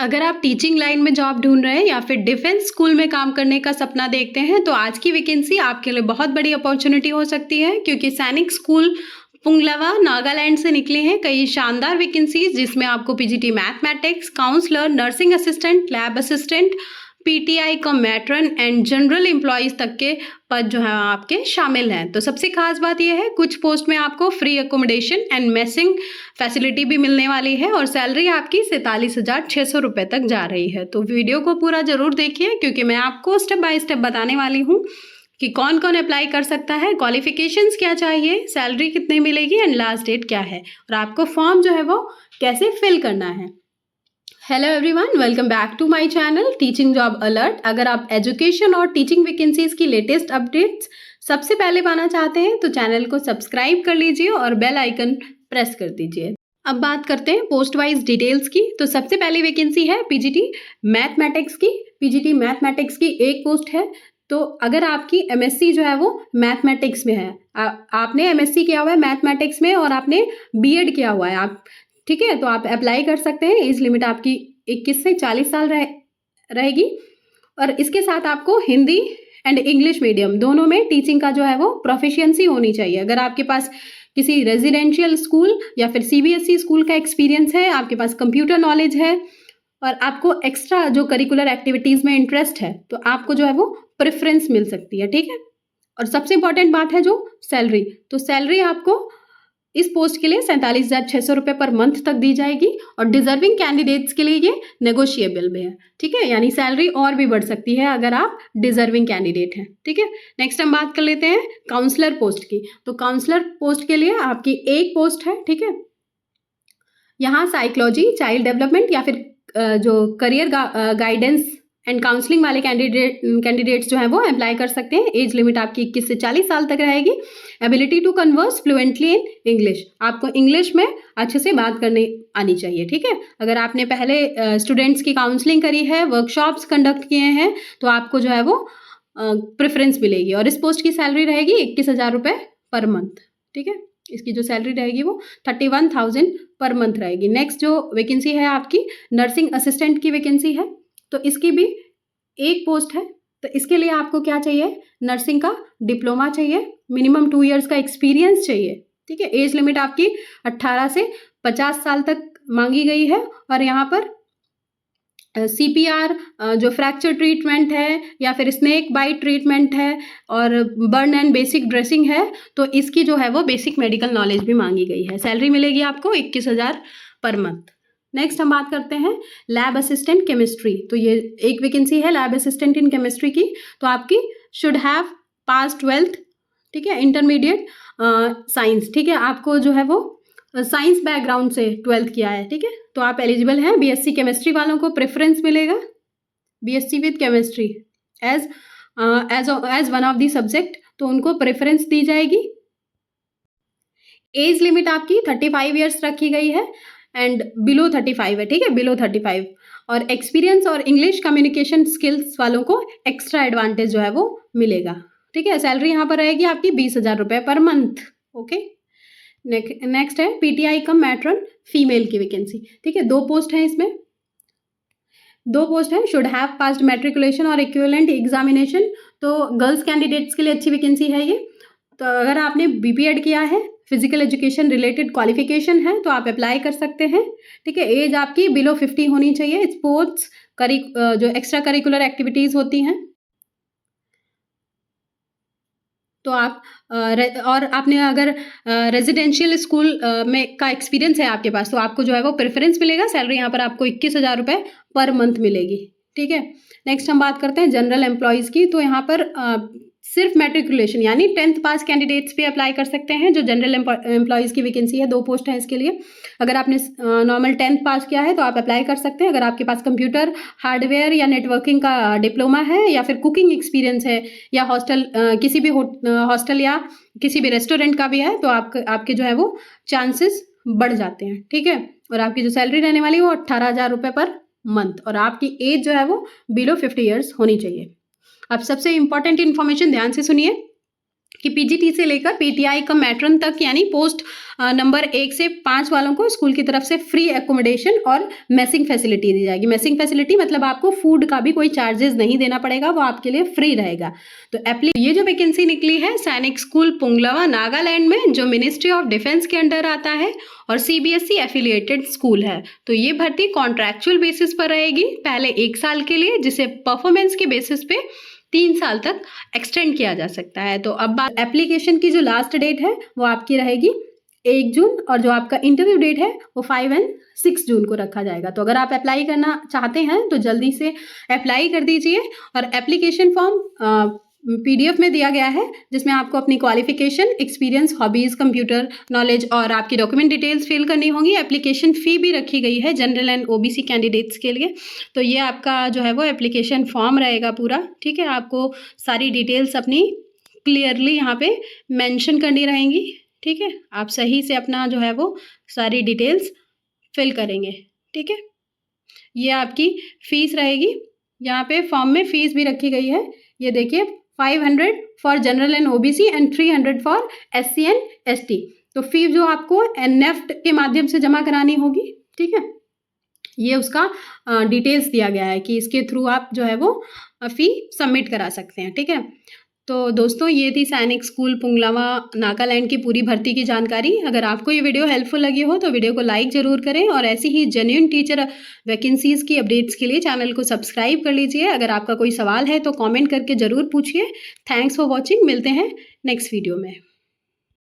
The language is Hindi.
अगर आप टीचिंग लाइन में जॉब ढूंढ रहे हैं या फिर डिफेंस स्कूल में काम करने का सपना देखते हैं तो आज की वैकेंसी आपके लिए बहुत बड़ी अपॉर्चुनिटी हो सकती है, क्योंकि सैनिक स्कूल पुंगलवा नागालैंड से निकले हैं कई शानदार वैकेंसीज जिसमें आपको PGT mathematics, counsellor, nursing assistant, lab assistant, PTI का मैट्रन एंड जनरल एम्प्लॉयज़ तक के पद जो है आपके शामिल हैं। तो सबसे खास बात यह है कुछ पोस्ट में आपको free accommodation and messing facility भी मिलने वाली है और सैलरी आपकी 47,600 रुपये तक जा रही है। तो वीडियो को पूरा ज़रूर देखिए, क्योंकि मैं आपको स्टेप बाय स्टेप बताने वाली हूँ कि कौन कौन अप्लाई कर सकता है, क्वालिफिकेशंस क्या चाहिए, सैलरी कितनी मिलेगी एंड लास्ट डेट क्या है और आपको फॉर्म जो है वो कैसे फिल करना है। Hello everyone, welcome back to my channel teaching job alert. अगर आप एजुकेशन और टीचिंग वैकेंसीज की लेटेस्ट अपडेट्स सबसे पहले पाना चाहते हैं तो चैनल को सब्सक्राइब कर लीजिए और बेल आइकन प्रेस कर दीजिए। अब बात करते हैं पोस्ट वाइज डिटेल्स की। तो सबसे पहली वैकेंसी है पीजीटी मैथमेटिक्स की। पीजीटी मैथमेटिक्स की एक पोस्ट है। तो अगर आपकी एमएससी जो है वो मैथमेटिक्स में है, आपने एमएससी किया हुआ है मैथमेटिक्स में और आपने बीएड किया हुआ है, आप ठीक है, तो आप अप्लाई कर सकते हैं। एज लिमिट आपकी 21 से 40 साल रहेगी और इसके साथ आपको हिंदी एंड इंग्लिश मीडियम दोनों में टीचिंग का जो है वो प्रोफिशिएंसी होनी चाहिए। अगर आपके पास किसी रेजिडेंशियल स्कूल या फिर सीबीएसई स्कूल का एक्सपीरियंस है, आपके पास कंप्यूटर नॉलेज है और आपको एक्स्ट्रा जो करिकुलर एक्टिविटीज़ में इंटरेस्ट है, तो आपको जो है वो प्रेफरेंस मिल सकती है, ठीक है। और सबसे इंपॉर्टेंट बात है जो सैलरी, तो सैलरी आपको इस पोस्ट के लिए 47,600 रुपये पर मंथ तक दी जाएगी और डिजर्विंग कैंडिडेट्स के लिए ये नेगोशिएबल में है, ठीक है, यानी सैलरी और भी बढ़ सकती है अगर आप डिजर्विंग कैंडिडेट हैं, ठीक है। नेक्स्ट हम बात कर लेते हैं काउंसलर पोस्ट की। तो काउंसलर पोस्ट के लिए आपकी एक पोस्ट है, ठीक है। यहाँ साइकोलॉजी, चाइल्ड डेवलपमेंट या फिर जो करियर गाइडेंस एंड काउंसलिंग वाले कैंडिडेट्स जो हैं वो अप्लाई कर सकते हैं। एज लिमिट आपकी 21 से 40 साल तक रहेगी। Ability to converse fluently in English, आपको इंग्लिश में अच्छे से बात करनी आनी चाहिए, ठीक है। अगर आपने पहले स्टूडेंट्स की काउंसलिंग करी है, वर्कशॉप्स कंडक्ट किए हैं, तो आपको जो है वो प्रेफरेंस मिलेगी और इस पोस्ट की सैलरी रहेगी 21,000 रुपये पर मंथ, ठीक है। इसकी जो सैलरी रहेगी वो 31,000 पर मंथ रहेगी। नेक्स्ट जो वैकेंसी है आपकी नर्सिंग असिस्टेंट की वैकेंसी है। तो इसकी भी एक पोस्ट है। तो इसके लिए आपको क्या चाहिए, नर्सिंग का डिप्लोमा चाहिए, मिनिमम 2 इयर्स का एक्सपीरियंस चाहिए, ठीक है। एज लिमिट आपकी 18 से 50 साल तक मांगी गई है और यहाँ पर सीपीआर जो फ्रैक्चर ट्रीटमेंट है या फिर स्नेक बाइट ट्रीटमेंट है और बर्न एंड बेसिक ड्रेसिंग है, तो इसकी जो है वो बेसिक मेडिकल नॉलेज भी मांगी गई है। सैलरी मिलेगी आपको 21,000 पर मंथ। नेक्स्ट हम बात करते हैं लैब असिस्टेंट केमिस्ट्री। तो ये एक वैकेंसी है लैब असिस्टेंट इन केमिस्ट्री की। तो आपकी शुड हैव पास 12th, ठीक है, इंटरमीडिएट साइंस, ठीक है, आपको जो है वो साइंस बैकग्राउंड से 12th किया है, ठीक है, तो आप एलिजिबल हैं। बीएससी केमिस्ट्री वालों को प्रेफरेंस मिलेगा, BSc with chemistry as one of the subject, तो उनको प्रेफरेंस दी जाएगी। एज लिमिट आपकी 35 ईयर्स रखी गई है एंड बिलो 35 है, ठीक है, बिलो 35। और एक्सपीरियंस और इंग्लिश कम्युनिकेशन स्किल्स वालों को एक्स्ट्रा एडवांटेज जो है वो मिलेगा, ठीक है। सैलरी यहाँ पर रहेगी आपकी 20,000 रुपये पर मंथ, ओके। नेक्स्ट है पीटीआई कम मैट्रन फीमेल की वैकेंसी, ठीक है। दो पोस्ट हैं इसमें, दो पोस्ट हैं। शुड हैव पास्ड मैट्रिकुलेशन और इक्विवेलेंट एग्जामिनेशन, तो गर्ल्स कैंडिडेट्स के लिए अच्छी वैकेंसी है ये। तो अगर आपने बीपीएड किया है, फिजिकल एजुकेशन रिलेटेड क्वालिफिकेशन है, तो आप अप्लाई कर सकते हैं, ठीक है। एज आपकी बिलो 50 होनी चाहिए। स्पोर्ट्स जो एक्स्ट्रा करिकुलर एक्टिविटीज़ होती हैं तो आप और आपने अगर रेजिडेंशियल स्कूल में का एक्सपीरियंस है आपके पास, तो आपको जो है वो प्रेफरेंस मिलेगा। सैलरी यहाँ पर आपको 21,000 रुपये पर मंथ मिलेगी, ठीक है। नेक्स्ट हम बात करते हैं जनरल एम्प्लॉयज़ की। तो यहाँ पर सिर्फ मैट्रिकुलेशन यानी 10th पास कैंडिडेट्स पे अप्लाई कर सकते हैं। जो जनरल एम्प्लॉयज़ की वैकेंसी है, 2 पोस्ट हैं इसके लिए। अगर आपने नॉर्मल 10th पास किया है तो आप अप्लाई कर सकते हैं। अगर आपके पास कंप्यूटर हार्डवेयर या नेटवर्किंग का डिप्लोमा है या फिर कुकिंग एक्सपीरियंस है या किसी भी हॉस्टल या किसी भी रेस्टोरेंट का भी है, तो आपके जो है वो चांसेस बढ़ जाते हैं, ठीक है। और आपकी जो सैलरी रहने वाली है वो 18,000 रुपये पर मंथ और आपकी एज जो है वो बिलो 50 ईयर्स होनी चाहिए। अब सबसे इंपॉर्टेंट इन्फॉर्मेशन ध्यान से सुनिए। कि पीजीटी से लेकर पीटीआई का मैट्रन तक यानी पोस्ट नंबर 1 से 5 वालों को स्कूल की तरफ से फ्री एकोमोडेशन और मेसिंग फैसिलिटी दी जाएगी। मेसिंग फैसिलिटी मतलब आपको फूड का भी कोई चार्जेस नहीं देना पड़ेगा, वो आपके लिए फ्री रहेगा। तो ये जो वैकेंसी निकली है सैनिक स्कूल पुंगलवा नागालैंड में, जो मिनिस्ट्री ऑफ डिफेंस के अंडर आता है और सीबीएसई एफिलिएटेड स्कूल है। तो ये भर्ती कॉन्ट्रैक्चुअल बेसिस पर रहेगी, पहले 1 साल के लिए, जिसे परफॉर्मेंस के बेसिस पे 3 साल तक एक्सटेंड किया जा सकता है। तो अब एप्लीकेशन की जो लास्ट डेट है वो आपकी रहेगी 1 जून और जो आपका इंटरव्यू डेट है वो 5 और 6 जून को रखा जाएगा। तो अगर आप अप्लाई करना चाहते हैं तो जल्दी से अप्लाई कर दीजिए। और एप्लीकेशन फॉर्म पीडीएफ में दिया गया है, जिसमें आपको अपनी qualification, experience, hobbies, computer knowledge और आपकी डॉक्यूमेंट डिटेल्स फिल करनी होंगी। एप्लीकेशन फ़ी भी रखी गई है जनरल एंड ओबीसी कैंडिडेट्स के लिए। तो ये आपका जो है वो एप्लीकेशन फॉर्म रहेगा पूरा, ठीक है। आपको सारी डिटेल्स अपनी क्लियरली यहाँ पे मेंशन करनी रहेंगी, ठीक है। आप सही से अपना जो है वो सारी डिटेल्स फिल करेंगे, ठीक है। ये आपकी फ़ीस रहेगी, यहाँ पे फॉर्म में फ़ीस भी रखी गई है, ये देखिए 500 for general and OBC and 300 for SC and ST. तो फीस जो आपको नेफ्ट के माध्यम से जमा करानी होगी, ठीक है। ये उसका डिटेल्स दिया गया है कि इसके थ्रू आप जो है वो फ़ी सबमिट करा सकते हैं, ठीक है। तो दोस्तों ये थी सैनिक स्कूल पुंगलवा नागालैंड की पूरी भर्ती की जानकारी। अगर आपको ये वीडियो हेल्पफुल लगी हो तो वीडियो को लाइक ज़रूर करें और ऐसी ही जेन्युइन टीचर वैकेंसीज़ की अपडेट्स के लिए चैनल को सब्सक्राइब कर लीजिए। अगर आपका कोई सवाल है तो कमेंट करके ज़रूर पूछिए। थैंक्स फॉर वॉचिंग, मिलते हैं नेक्स्ट वीडियो में।